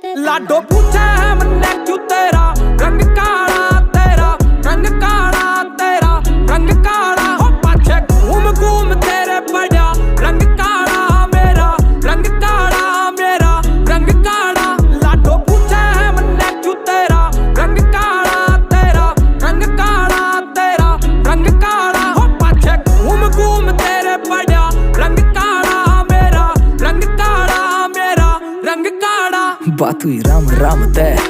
लाडो पूछे है मन्ने क्यों तेरा रंग काला, तेरा रंग काला, तेरा रंग काला। हो पाछे घूम घूम तेरे पड़ा रंग काला मेरा, रंग काला मेरा, रंग काला। लाडो पूछे है मन्ने क्यों तेरा रंग काला, तेरा रंग काला, तेरा रंग काला। हो पाछे घूम घूम तेरे पड़ा रंग काला मेरा, रंग काला मेरा, रंग काला। बात हुई राम राम तय